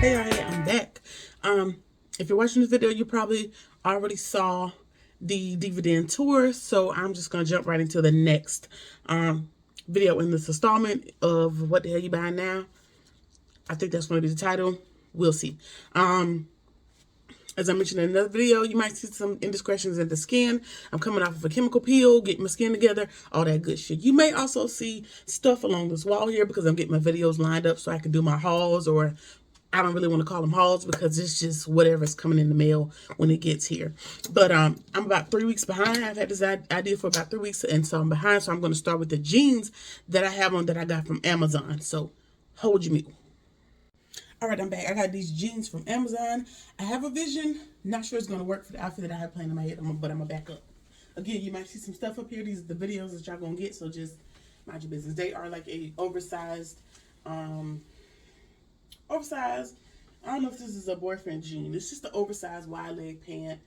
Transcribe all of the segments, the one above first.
Hey, I'm back. If you're watching this video, you probably already saw the dividend tour, so I'm just gonna jump right into the next video in this installment of what the hell you buying now. I think that's gonna be the title. We'll see. As I mentioned in another video, you might see some indiscretions in the skin. I'm coming off of a chemical peel, getting my skin together, all that good shit. You may also see stuff along this wall here because I'm getting my videos lined up so I can do my hauls, or I don't really want to call them hauls because it's just whatever's coming in the mail when it gets here. But I'm about 3 weeks behind. I've had this idea for about 3 weeks, and so I'm behind. So I'm going to start with the jeans that I have on that I got from Amazon. So hold your mule. All right, I'm back. I got these jeans from Amazon. I have a vision. Not sure it's going to work for the outfit that I have planned in my head, but I'm going to back up. Again, you might see some stuff up here. These are the videos that y'all going to get, so just mind your business. They are like a oversized, I don't know if this is a boyfriend jean. It's just an oversized wide leg pant.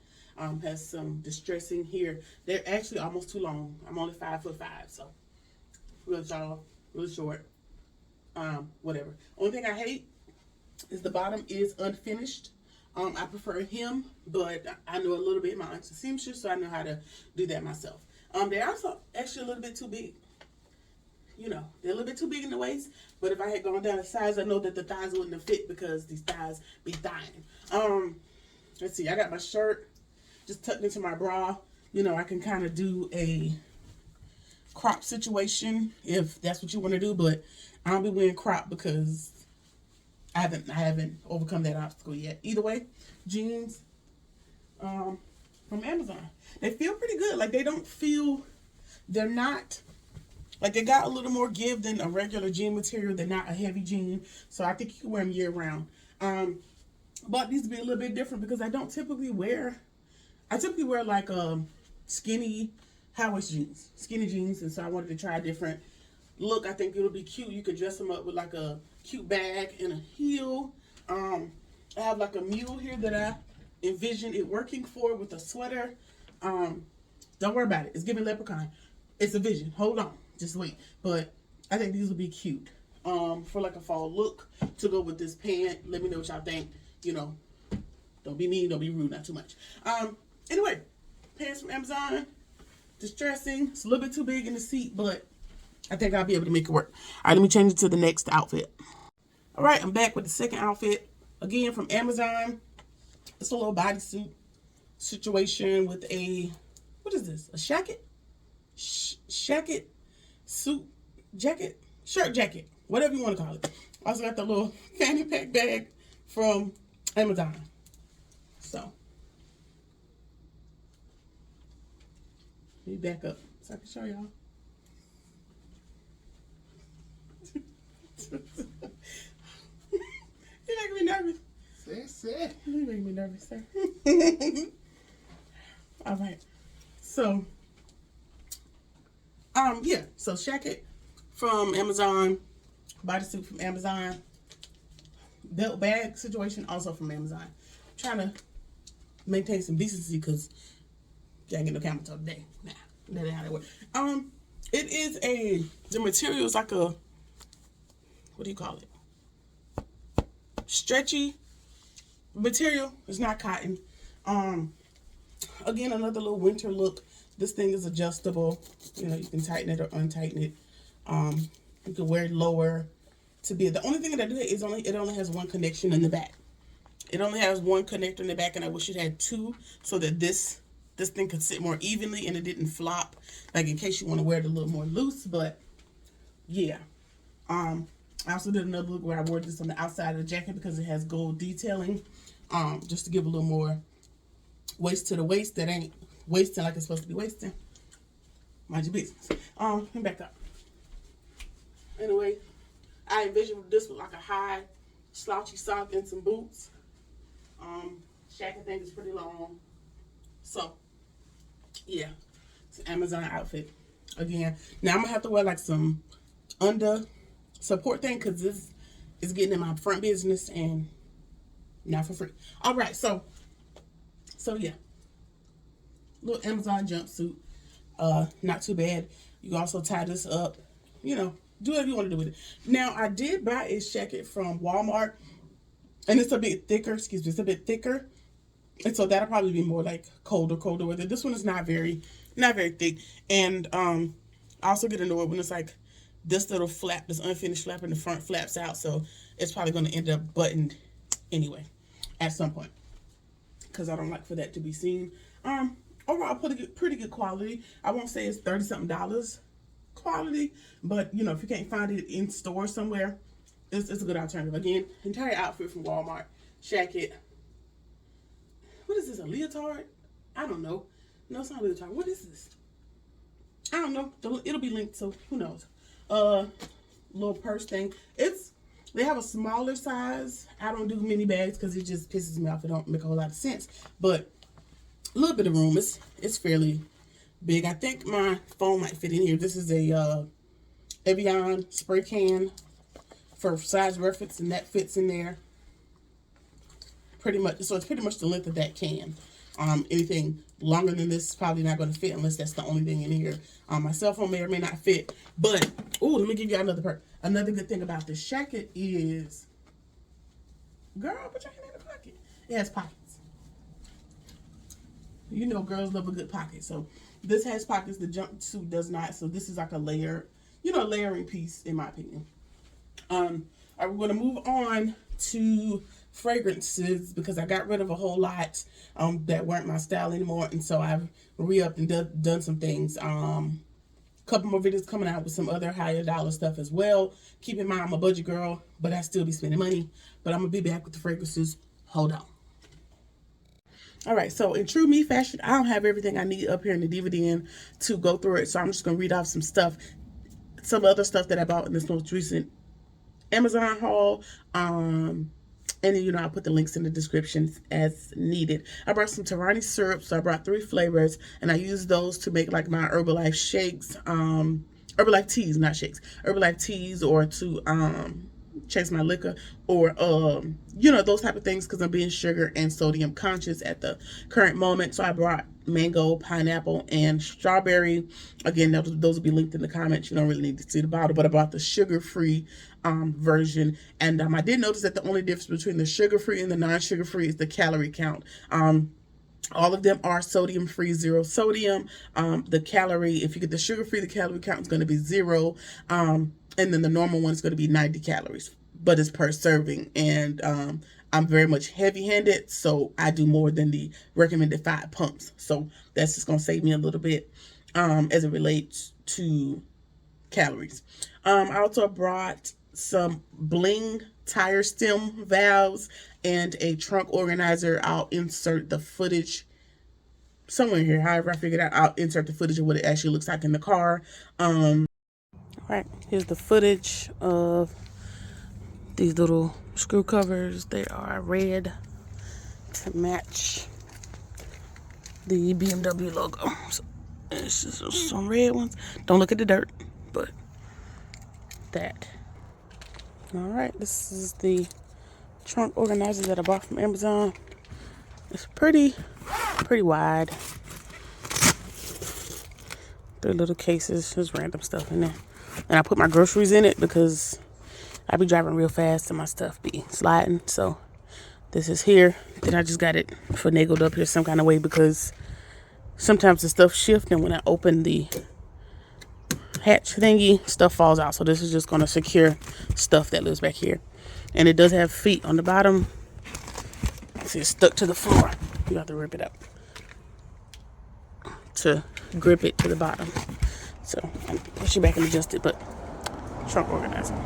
Has some distressing here. They're actually almost too long. I'm only 5'5", so real tall, real short. Whatever. Only thing I hate is the bottom is unfinished. I prefer him, but I know a little bit. My aunt's a seamstress, so I know how to do that myself. They're also actually a little bit too big. You know, they're a little bit too big in the waist, but if I had gone down a size, I know that the thighs wouldn't have fit because these thighs be thighing. Let's see, I got my shirt just tucked into my bra. You know, I can kind of do a crop situation if that's what you want to do, but I don't be wearing crop because I haven't overcome that obstacle yet. Either way, jeans from Amazon. They feel pretty good. Like, they don't feel, they're not, like, they got a little more give than a regular jean material. They're not a heavy jean, so I think you can wear them year round. But these to be a little bit different because I typically wear like skinny high-waist jeans, skinny jeans, and so I wanted to try a different look. I think it'll be cute. You could dress them up with like a cute bag and a heel. I have like a mule here that I envision it working for with a sweater. Don't worry about it. It's giving leprechaun. It's a vision. Hold on. Just wait. But I think these will be cute for like a fall look to go with this pant. Let me know what y'all think. You know, don't be mean, don't be rude, not too much. Anyway, pants from Amazon. Distressing. It's a little bit too big in the seat, but I think I'll be able to make it work. All right, let me change it to the next outfit. All right, I'm back with the second outfit. Again, from Amazon. It's a little bodysuit situation with a, what is this? A shacket? Shacket? Suit? Jacket? Shirt jacket. Whatever you want to call it. I also got the little fanny pack bag from Amazon. So, let me back up so I can show y'all. You're making me nervous. Say. You're making me nervous, sir. All right. So, yeah. So, shacket from Amazon, bodysuit from Amazon, belt bag situation also from Amazon. I'm trying to maintain some decency because I ain't get no camera till today. Nah, that ain't how that works. It is the material is like a, what do you call it? Stretchy material. It's not cotton. Again, another little winter look. This thing is adjustable. You know, you can tighten it or untighten it. You can wear it lower to be. The only thing that I do is it only has one connection in the back. It only has one connector in the back, and I wish it had two so that this thing could sit more evenly and it didn't flop. Like in case you want to wear it a little more loose, but yeah. I also did another look where I wore this on the outside of the jacket because it has gold detailing, just to give a little more waist to the waist that ain't wasting like it's supposed to be wasting. Mind your business. Let me back up. Anyway, I envisioned this with like a high slouchy sock and some boots. Shacket thing is pretty long. So, yeah, it's an Amazon outfit. Again, now I'm going to have to wear like some under support thing because this is getting in my front business and not for free. All right, so yeah, little Amazon jumpsuit, not too bad. You can also tie this up, you know, do whatever you want to do with it. Now, I did buy a jacket from Walmart. And it's a bit thicker, excuse me, it's a bit thicker. And so that'll probably be more like colder weather. This one is not very thick. And I also get annoyed when it's like this little flap, this unfinished flap in the front flaps out. So it's probably going to end up buttoned anyway at some point, because I don't like for that to be seen. Overall, pretty good quality. I won't say it's 30 something dollars quality, but you know, if you can't find it in store somewhere, it's a good alternative. Again, entire outfit from Walmart. Jacket. What is this, a leotard? I don't know. No, it's not a leotard. What is this? I don't know. It'll be linked, so who knows. Little purse thing. They have a smaller size. I don't do mini bags because it just pisses me off. It don't make a whole lot of sense. But a little bit of room. It's fairly big. I think my phone might fit in here. This is a Evian spray can for size reference, and that fits in there pretty much. So it's pretty much the length of that can. Anything longer than this is probably not going to fit unless that's the only thing in here. My cell phone may or may not fit. But let me give you another good thing about this jacket is, girl, put your hand in the pocket. It has pockets. You know, girls love a good pocket. So this has pockets. The jumpsuit does not. So this is like a layering piece in my opinion. I'm going to move on to fragrances because I got rid of a whole lot that weren't my style anymore, and so I've re-upped and done some things. Couple more videos coming out with some other higher dollar stuff as well. Keep in mind, I'm a budget girl, but I still be spending money. But I'm gonna be back with the fragrances. Hold on. All right, so in true me fashion, I don't have everything I need up here in the DVD to go through it, so I'm just gonna read off some stuff, some other stuff that I bought in this most recent Amazon haul. And then, you know, I'll put the links in the description as needed. I brought some Tarani syrup, so I brought 3 flavors, and I used those to make like my Herbalife shakes, Herbalife teas, not shakes, Herbalife teas, or to chase my liquor, or you know, those type of things, because I'm being sugar and sodium conscious at the current moment. So I brought mango, pineapple, and strawberry. Again, those will be linked in the comments. You don't really need to see the bottle, but I bought the sugar-free version. And I did notice that the only difference between the sugar-free and the non-sugar-free is the calorie count. All of them are sodium free, 0 sodium. The calorie, if you get the sugar free, the calorie count is going to be 0. And then the normal one is going to be 90 calories, but it's per serving. And I'm very much heavy handed, so I do more than the recommended 5 pumps. So that's just going to save me a little bit as it relates to calories. I also brought some bling tire stem valves and a trunk organizer. I'll insert the footage somewhere here. However I figured out, I'll insert the footage of what it actually looks like in the car. All right, here's the footage of these little screw covers. They are red to match the BMW logo. So it's just some red ones. Don't look at the dirt, but that. All right, this is the trunk organizer that I bought from Amazon. It's pretty wide. 3 little cases, just random stuff in there. And I put my groceries in it because I be driving real fast and my stuff be sliding. So this is here. Then I just got it finagled up here some kind of way because sometimes the stuff shifts, and when I open the hatch thingy, stuff falls out. So this is just going to secure stuff that lives back here. And it does have feet on the bottom. See, it's stuck to the floor. You have to rip it up to grip it to the bottom. So I'm push it back and adjust it, but trunk organizer.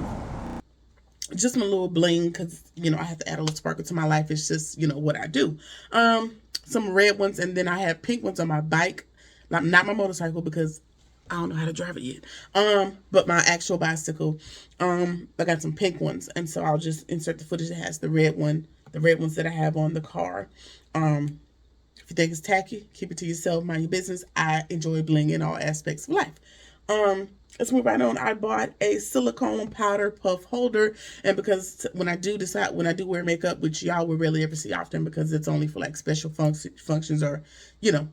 Just my little bling, because, you know, I have to add a little sparkle to my life. It's just, you know, what I do. Some red ones, and then I have pink ones on my bike. Not my motorcycle, because I don't know how to drive it yet. But my actual bicycle, I got some pink ones, and so I'll just insert the footage that has the red ones that I have on the car. If you think it's tacky, keep it to yourself, mind your business. I enjoy bling in all aspects of life. Let's move right on. I bought a silicone powder puff holder, and because when I do wear makeup, which y'all will rarely ever see often because it's only for like special functions or, you know,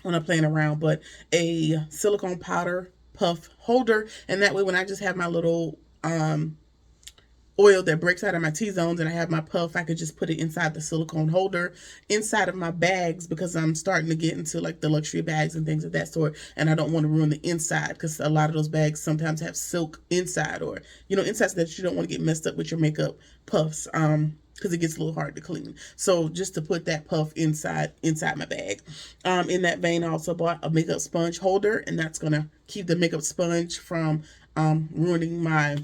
when I'm playing around, but a silicone powder puff holder, and that way when I just have my little oil that breaks out of my T-zones and I have my puff, I could just put it inside the silicone holder inside of my bags, because I'm starting to get into like the luxury bags and things of that sort, and I don't want to ruin the inside, because a lot of those bags sometimes have silk inside, or insides that you don't want to get messed up with your makeup puffs, because it gets a little hard to clean. So just to put that puff inside my bag. In that vein, I also bought a makeup sponge holder, and that's gonna keep the makeup sponge from ruining my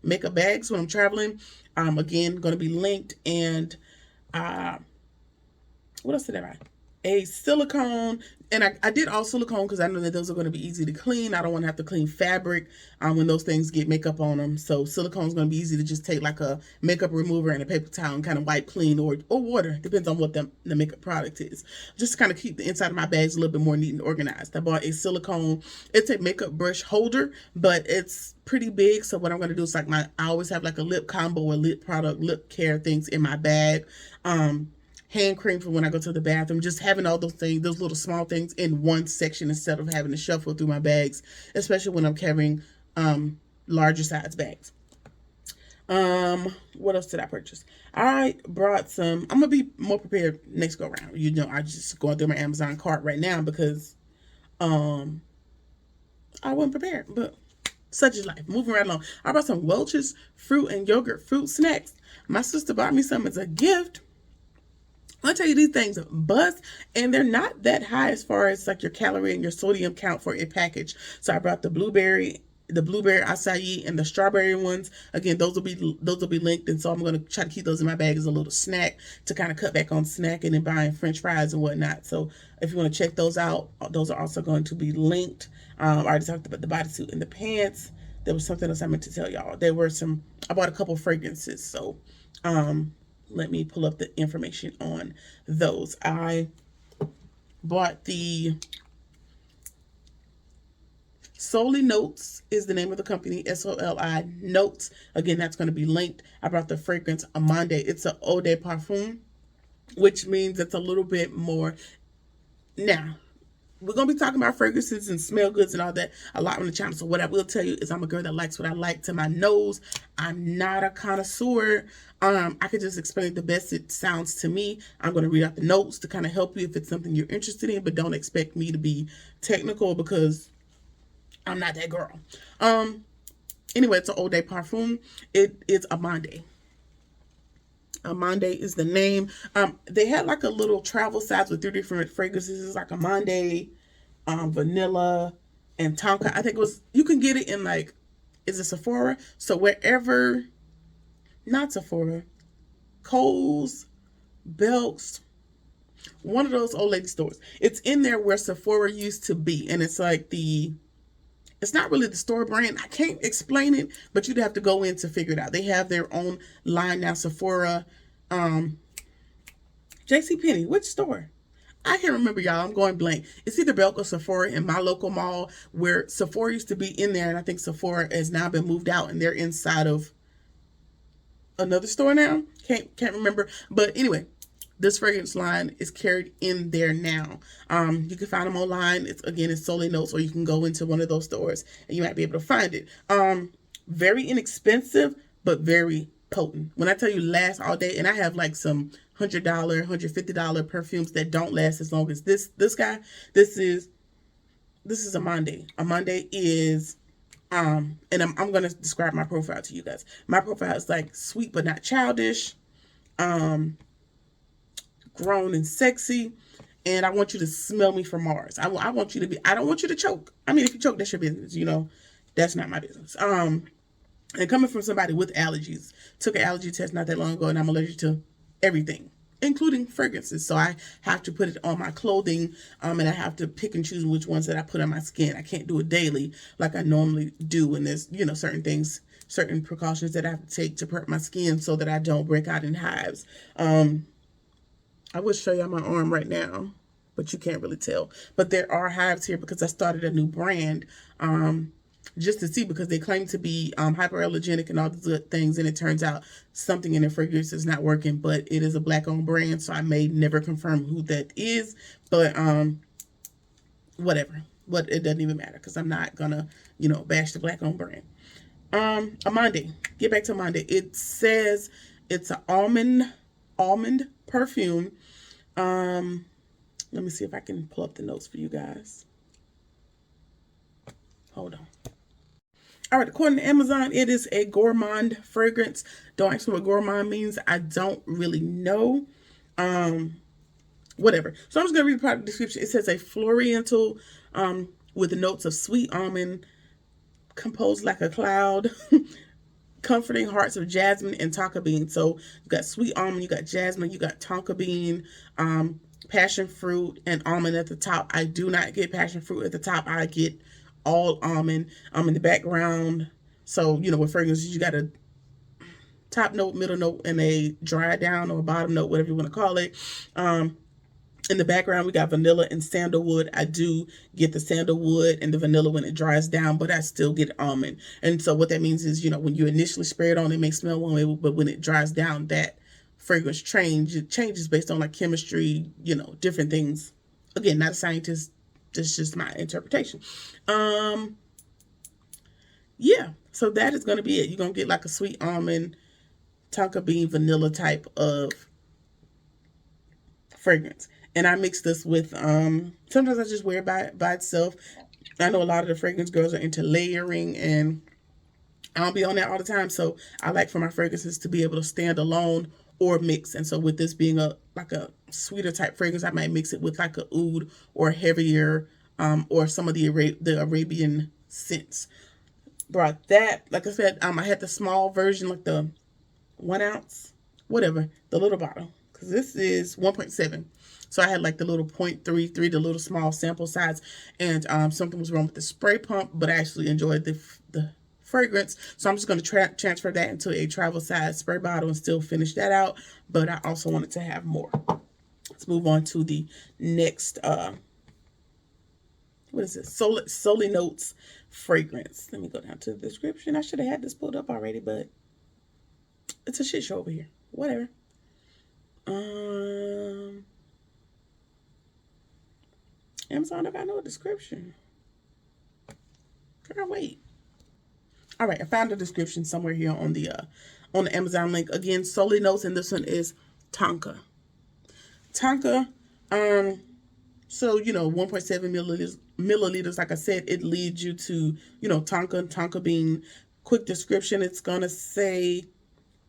makeup bags when I'm traveling. Again, going to be linked. And what else did I buy? A silicone, and I did all silicone because I know that those are going to be easy to clean. I don't want to have to clean fabric when those things get makeup on them. So silicone is going to be easy to just take like a makeup remover and a paper towel and kind of wipe clean, or water, depends on what the makeup product is. Just to kind of keep the inside of my bags a little bit more neat and organized. I bought a silicone, it's a makeup brush holder, but it's pretty big. So what I'm going to do is like I always have like a lip combo or lip product, lip care things in my bag. Hand cream for when I go to the bathroom, just having all those things, those little small things in one section instead of having to shuffle through my bags, especially when I'm carrying larger size bags. What else did I purchase? I brought some, I'm gonna be more prepared next go around. I just going through my Amazon cart right now because I wasn't prepared, but such is life. Moving right along. I brought some Welch's fruit and yogurt fruit snacks. My sister bought me some as a gift. I'll tell you, these things buzz, and they're not that high as far as like your calorie and your sodium count for a package. So I brought the blueberry acai, and the strawberry ones. Again, those will be linked, and so I'm going to try to keep those in my bag as a little snack to kind of cut back on snacking and buying French fries and whatnot. So if you want to check those out, those are also going to be linked. I already talked about the bodysuit and the pants. There was something else I meant to tell y'all. I bought a couple fragrances, so let me pull up the information on those. I bought the Soli Notes is the name of the company, SOLI Notes. Again, that's going to be linked. I brought the fragrance Amande. It's an eau de parfum, which means it's a little bit more. Now, we're going to be talking about fragrances and smell goods and all that a lot on the channel. So what I will tell you is I'm a girl that likes what I like to my nose. I'm not a connoisseur. I could just explain the best it sounds to me. I'm going to read out the notes to kind of help you if it's something you're interested in, but don't expect me to be technical because I'm not that girl. Anyway, it's an eau de parfum. It is Amande. Amande is the name. They had like a little travel size with 3 different fragrances. It's like Amande, vanilla, and tonka. I think it was, you can get it in like, is it Sephora? So wherever, not Sephora, Kohl's, Belk's, one of those old lady stores. It's in there where Sephora used to be. And it's like it's not really the store brand. I can't explain it, but you'd have to go in to figure it out. They have their own line now, Sephora, JCPenney, which store? I can't remember, y'all. I'm going blank. It's either Belk or Sephora in my local mall, where Sephora used to be in there, and I think Sephora has now been moved out, and they're inside of another store now. Can't remember. But anyway, this fragrance line is carried in there now. You can find them online. It's Soli Notes, or you can go into one of those stores and you might be able to find it. Very inexpensive, but very potent. When I tell you last all day, and I have like some $100, $150 perfumes that don't last as long as this guy. This is Amande. Amande is and I'm gonna describe my profile to you guys. My profile is like sweet but not childish. Grown and sexy, and I want you to smell me from Mars. I want you to be, I don't want you to choke. I mean, if you choke, that's your business, that's not my business. And coming from somebody with allergies, took an allergy test not that long ago, and I'm allergic to everything, including fragrances. So I have to put it on my clothing, and I have to pick and choose which ones that I put on my skin. I can't do it daily like I normally do, and there's, certain things, certain precautions that I have to take to prep my skin so that I don't break out in hives. I would show y'all my arm right now, but you can't really tell. But there are hives here because I started a new brand just to see, because they claim to be hyperallergenic and all these good things, and it turns out something in the fragrance is not working. But it is a Black-owned brand, so I may never confirm who that is. But whatever. But it doesn't even matter because I'm not gonna, bash the Black-owned brand. Amande. Get back to Amande. It says it's an almond perfume. Let me see if I can pull up the notes for you guys. Hold on. All right, according to Amazon, it is a gourmand fragrance. Don't ask me what gourmand means. I don't really know. Whatever. So I'm just gonna read the product description. It says a floriental with the notes of sweet almond, composed like a cloud, comforting hearts of jasmine and tonka bean. So you got sweet almond, you got jasmine, you got tonka bean, passion fruit, and almond at the top. I do not get passion fruit at the top. I get all almond in the background. So, you know, with fragrances, you got a top note, middle note, and a dry down or bottom note, whatever you want to call it. In the background, we got vanilla and sandalwood. I do get the sandalwood and the vanilla when it dries down, but I still get almond. And so what that means is, you know, when you initially spray it on, it may smell one way, but when it dries down, that fragrance changes based on like chemistry, you know, different things. Again, not a scientist. This is just my interpretation. Yeah. So that is going to be it. You're going to get like a sweet almond, tonka bean, vanilla type of fragrance. And I mix this with, sometimes I just wear it by itself. I know a lot of the fragrance girls are into layering, and I don't be on that all the time. So I like for my fragrances to be able to stand alone or mix. And so with this being like a sweeter type fragrance, I might mix it with like a oud or heavier, or some of the Arabian scents. Brought that, like I said, I had the small version, like the 1 ounce, whatever, the little bottle, because this is 1.7. So I had like the little 0.33, the little small sample size, and something was wrong with the spray pump, but I actually enjoyed the fragrance. So I'm just going to transfer that into a travel size spray bottle and still finish that out. But I also wanted to have more. Let's move on to the next, what is it? Soli Notes fragrance. Let me go down to the description. I should have had this pulled up already, but it's a shit show over here. Whatever. Amazon, I got no description. Girl, wait. All right, I found a description somewhere here on the Amazon link. Again, Soli Notes, and this one is Tonka. Tonka, so, you know, 1.7 milliliters, like I said, it leads you to, you know, Tonka bean. Quick description, it's going to say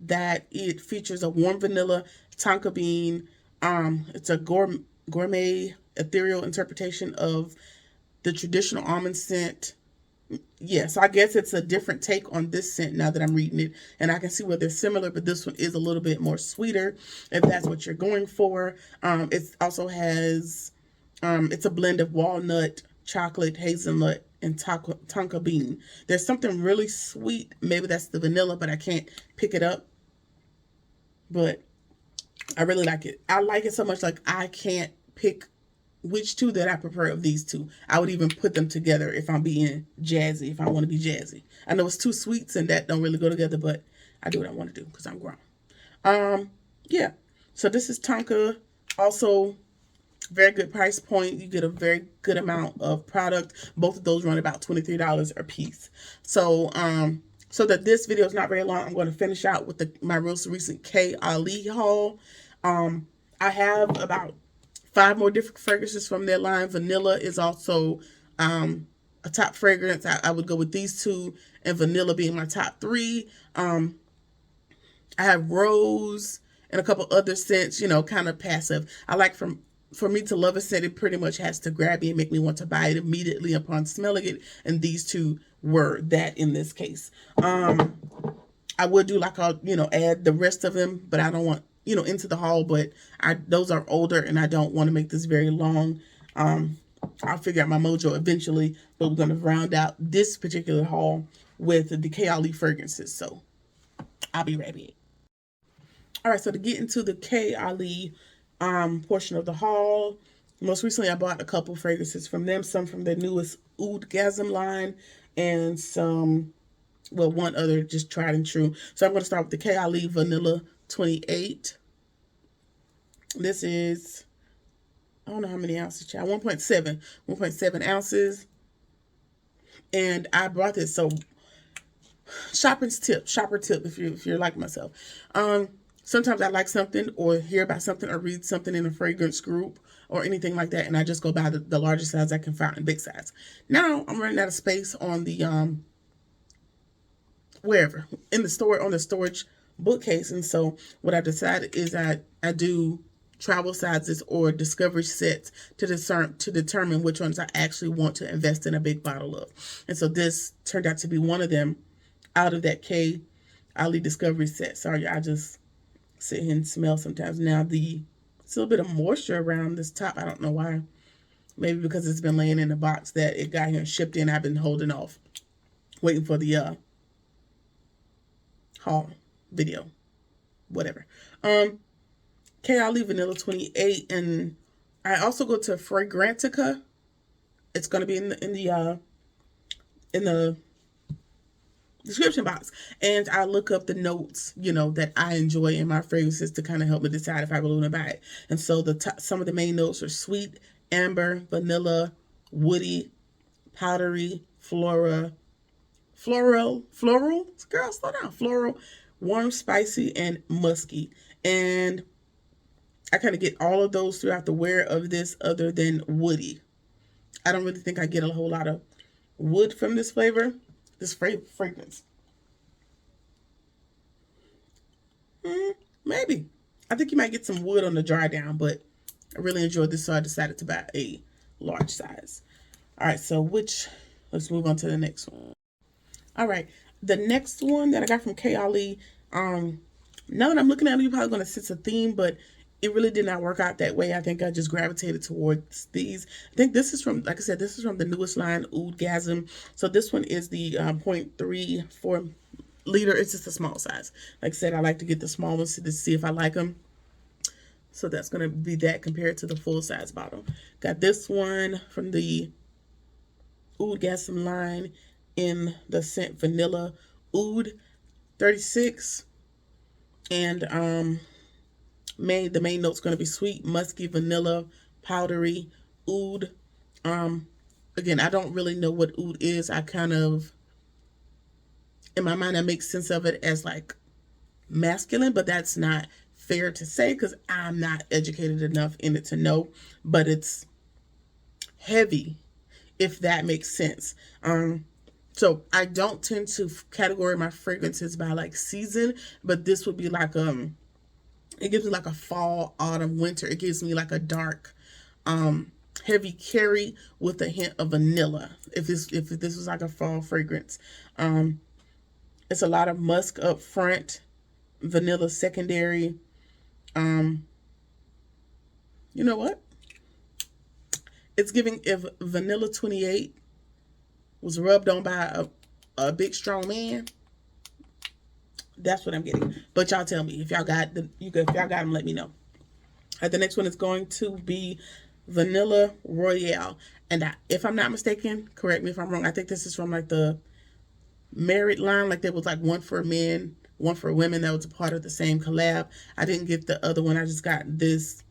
that it features a warm vanilla tonka bean. It's a gourmet ethereal interpretation of the traditional almond scent. Yeah, so I guess it's a different take on this scent now that I'm reading it, and I can see where they're similar, but this one is a little bit more sweeter if that's what you're going for. It also has, it's a blend of walnut, chocolate, hazelnut, and tonka bean. There's something really sweet. Maybe that's the vanilla, but I can't pick it up. But I really like it. I like it so much, like I can't pick which two that I prefer of these two. I would even put them together if I'm being jazzy, if I want to be jazzy. I know it's two sweets and that don't really go together, but I do what I want to do because I'm grown. Yeah. So this is Tonka. Also, very good price point. You get a very good amount of product. Both of those run about $23 a piece. So, so that this video is not very long, I'm going to finish out with my most recent K-Ali haul. I have about 5 more different fragrances from their line. Vanilla is also a top fragrance. I would go with these two, and vanilla being my top 3. I have rose and a couple other scents, you know, kind of passive. I like for me to love a scent, it pretty much has to grab me and make me want to buy it immediately upon smelling it. And these two were that in this case. I would do like I'll, you know, add the rest of them, but I don't want, you know, into the haul. But those are older, and I don't want to make this very long. I'll figure out my mojo eventually, but we're going to round out this particular haul with the K-Ali fragrances. So I'll be right back. All right, so to get into the K-Ali portion of the haul, most recently I bought a couple fragrances from them, some from their newest Oudgasm line, and some, well, one other just tried and true. So I'm going to start with the K-Ali Vanilla 28. This is, I don't know how many ounces, child, 1.7 ounces. And I brought this, so shopper tip if you're like myself. Sometimes I like something or hear about something or read something in a fragrance group or anything like that, and I just go buy the largest size I can find in big size. Now I'm running out of space on the wherever in the store on the storage bookcase, and so what I decided is I do travel sizes or discovery sets to determine which ones I actually want to invest in a big bottle of. And so this turned out to be one of them out of that K Ali Discovery set. Sorry, I just sit here and smell sometimes. Now it's a little bit of moisture around this top. I don't know why. Maybe because it's been laying in the box that it got here and shipped in. I've been holding off, waiting for the haul video, whatever. K.I.L.E. Vanilla 28, and I also go to Fragrantica. It's going to be in the description box, and I look up the notes, that I enjoy in my fragrances to kind of help me decide if I really want to buy it. And so some of the main notes are sweet, amber, vanilla, woody, powdery, floral, girl, slow down, floral, warm, spicy, and musky. And I kind of get all of those throughout the wear of this, other than woody. I don't really think I get a whole lot of wood from this flavor, this fragrance. Maybe. I think you might get some wood on the dry down, but I really enjoyed this, so I decided to buy a large size. All right, so let's move on to the next one. All right, the next one that I got from K.I.L.E. Now that I'm looking at it, you're probably going to sense a theme, but it really did not work out that way. I think I just gravitated towards these. I think this is from, like I said, this is from the newest line, Oudgasm. So this one is the 0.34 liter. It's just a small size. Like I said, I like to get the small ones to see if I like them. So that's going to be that compared to the full size bottle. Got this one from the Oudgasm line in the scent Vanilla Oud 36. And the main note's going to be sweet, musky, vanilla, powdery, oud. Again, I don't really know what oud is. I kind of, in my mind, I make sense of it as like masculine, but that's not fair to say because I'm not educated enough in it to know. But it's heavy, if that makes sense. So I don't tend to categorize my fragrances by like season, but this would be like it gives me like a fall, autumn, winter. It gives me like a dark, heavy carry with a hint of vanilla. If this was like a fall fragrance, it's a lot of musk up front, vanilla secondary. You know what? It's giving if Vanilla 28 was rubbed on by a big strong man. That's what I'm getting. But y'all tell me if y'all got them. If y'all got them, let me know. The next one is going to be Vanilla Royale, and if I'm not mistaken, correct me if I'm wrong. I think this is from like the Merit line. Like there was like one for men, one for women that was a part of the same collab. I didn't get the other one. I just got this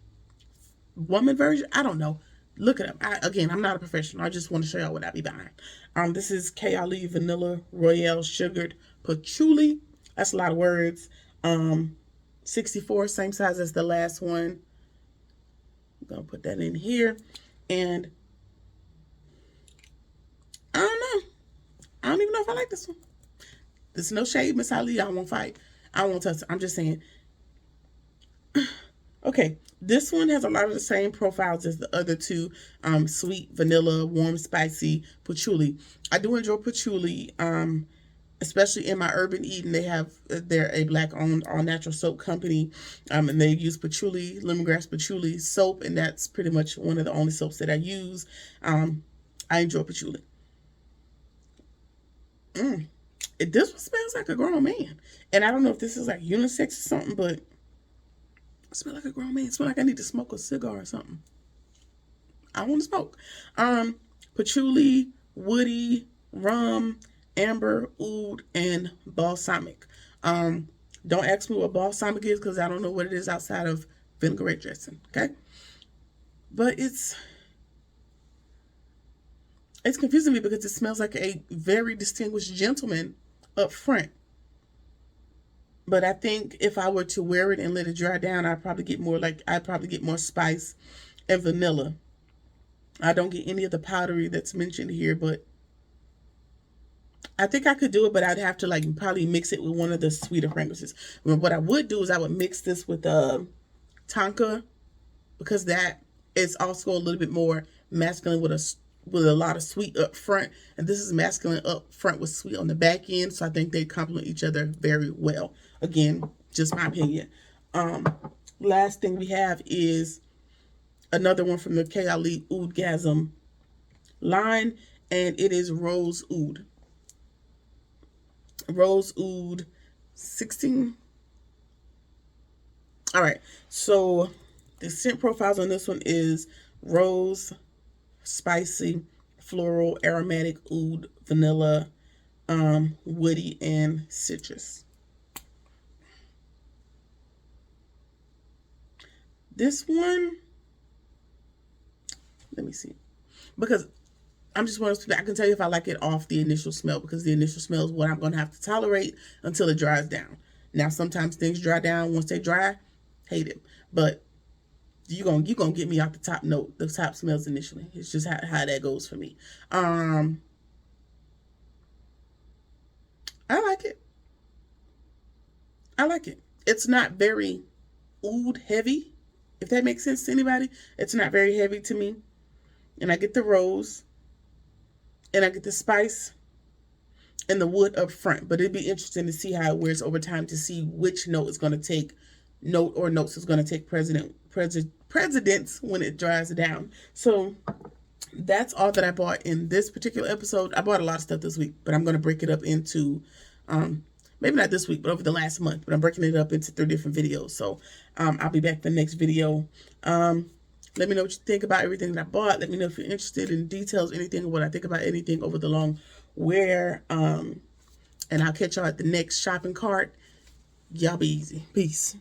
woman version. I don't know. Look it up. Again, I'm not a professional. I just want to show y'all what I be buying. This is K.I.L.E. Vanilla Royale Sugared Patchouli. That's a lot of words. 64, same size as the last one. I'm going to put that in here. And I don't know. I don't even know if I like this one. There's no shade, Miss Ali. I won't fight. I won't touch it. I'm just saying. Okay, this one has a lot of the same profiles as the other two. Sweet, vanilla, warm, spicy, patchouli. I do enjoy patchouli. Especially in my Urban Eden, they're a Black-owned all-natural soap company, and they use patchouli, lemongrass patchouli soap, and that's pretty much one of the only soaps that I use. I enjoy patchouli. This one smells like a grown man, and I don't know if this is like unisex or something, but it smells like a grown man. It smells like I need to smoke a cigar or something. I want to smoke. Patchouli, woody, rum, amber, oud, and balsamic. Don't ask me what balsamic is because I don't know what it is outside of vinaigrette dressing. Okay, but it's confusing me because it smells like a very distinguished gentleman up front. But I think if I were to wear it and let it dry down, I'd probably get more spice and vanilla. I don't get any of the powdery that's mentioned here, but I think I could do it, but I'd have to like probably mix it with one of the sweeter fragrances. What I would do is I would mix this with Tonka, because that is also a little bit more masculine with a lot of sweet up front, and this is masculine up front with sweet on the back end. So I think they complement each other very well. Again, just my opinion. Last thing we have is another one from the Kayali Oudgasm line, and it is Rose Oud. Rose Oud 16. All right, so the scent profiles on this one is rose, spicy, floral, aromatic, oud, vanilla, woody, and citrus. This one, let me see, because I'm just one of those people, I can tell you if I like it off the initial smell, because the initial smell is what I'm going to have to tolerate until it dries down. Now, sometimes things dry down. Once they dry, hate it. But you're gonna get me off the top note, the top smells initially. It's just how that goes for me. I like it. I like it. It's not very oud heavy, if that makes sense to anybody. It's not very heavy to me. And I get the rose, and I get the spice and the wood up front. But it'd be interesting to see how it wears over time, to see which notes is going to take precedence when it dries down. So that's all that I bought in this particular episode. I bought a lot of stuff this week, but I'm going to break it up into maybe not this week, but over the last month. But I'm breaking it up into 3 different videos. So I'll be back for the next video. Let me know what you think about everything that I bought. Let me know if you're interested in details, anything, what I think about anything over the long wear. And I'll catch y'all at the next shopping cart. Y'all be easy. Peace.